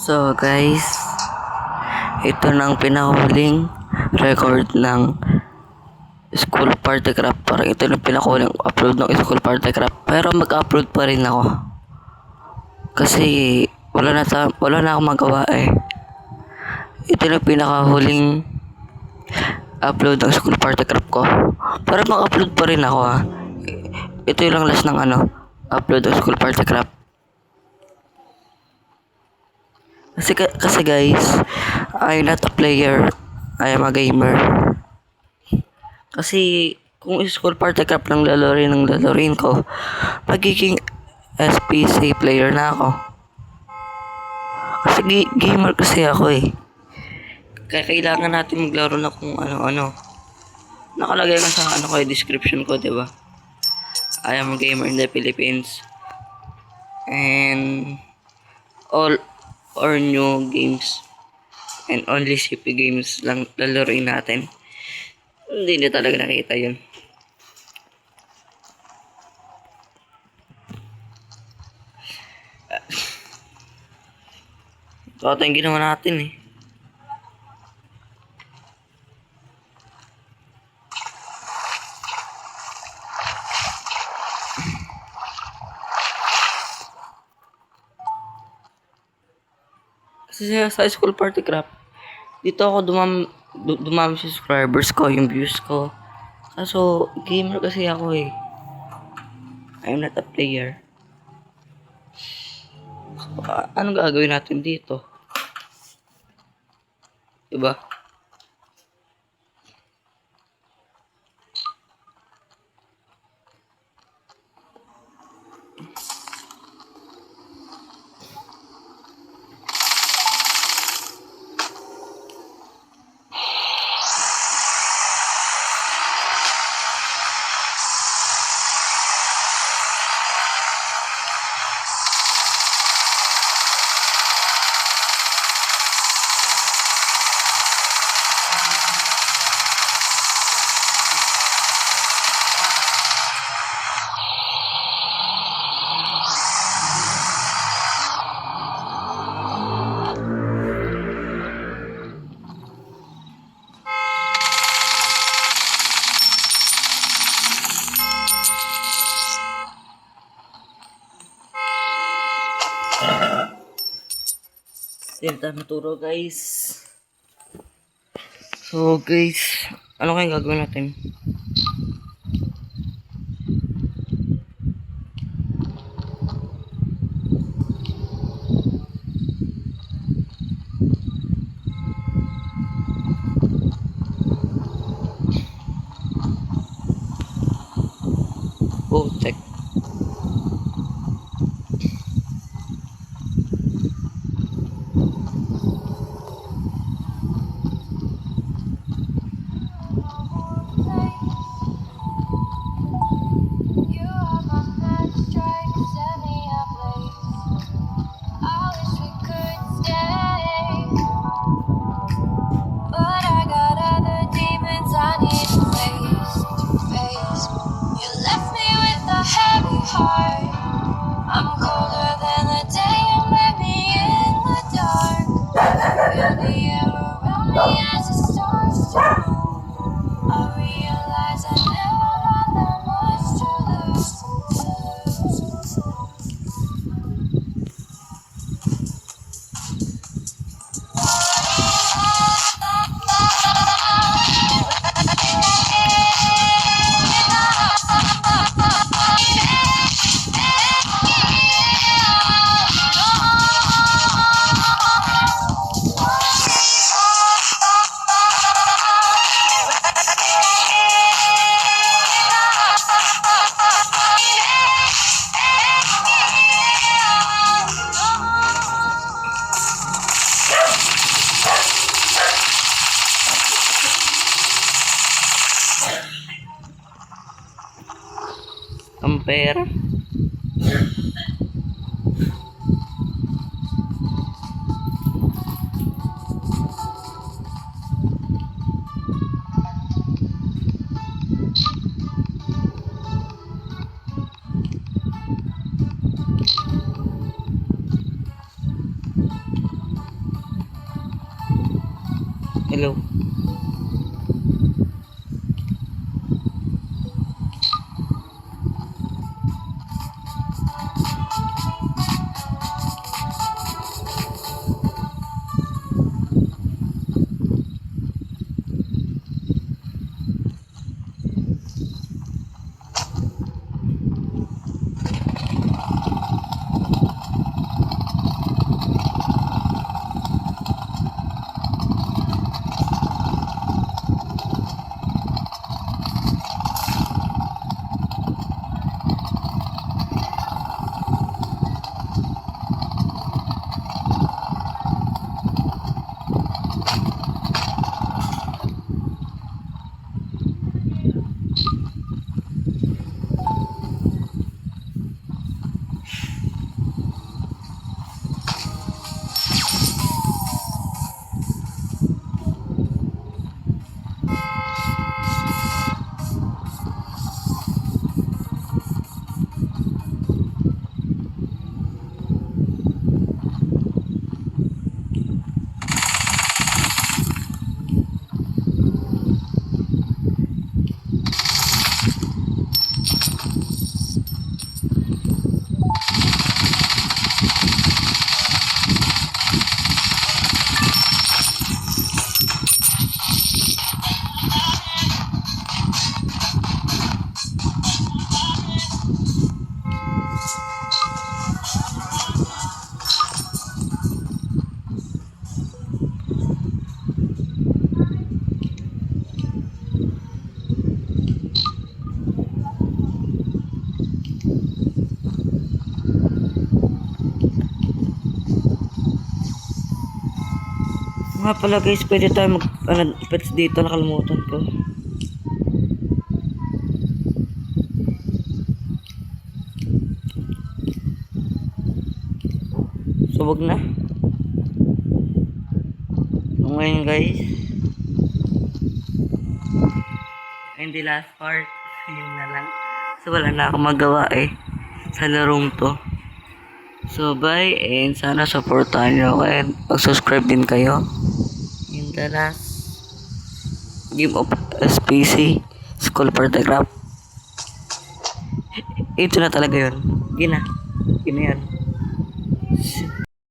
So guys, ito na ang pinahuling record ng school party craft. Parang ito na pinahuling upload ng school party craft. Pero mag-upload pa rin ako. Kasi wala na akong magawa eh. Ito na pinakahuling upload ng school party craft ko. Pero mag-upload pa rin ako ha. Ito yung lang last ng upload ng school party craft. Kasi guys, I'm not a player, I am a gamer. Kasi kung school party craft lang lalaroin ko, magiging SPC player na ako. Kasi gamer kasi ako eh. Kaya kailangan natin maglaro na kung ano-ano. Nakalagay lang sa ko description ko, 'di ba? I am a gamer in the Philippines. And all or new games and only CP games lang lalaroin natin. Hindi na talaga nakita yun. Ito yung ginawa natin eh. Kasi sa school party craft, dito ako dumami sa subscribers ko, yung views ko. Kaso, gamer kasi ako eh. I'm not a player. So, anong gagawin natin dito? Diba? Yan tayo maturo guys. So guys, ano kayang gagawin natin? Oh, check. I'm colder than the day you met me in the dark. Feel the air around me as it starts to move. I realize I never had that much to lose. Ampere. Hello. Nga pala guys, pwede tayo pets dito, nakalimutan ko. So wag na. So, ngayon guys, hindi last part, yun na lang. So wala na akong magawa sa larong to. So bye, and sana supportahan nyo ako and mag-subscribe din kayo. In the last game of SPC School Party Craft. Ito na talaga yun. Gina yan.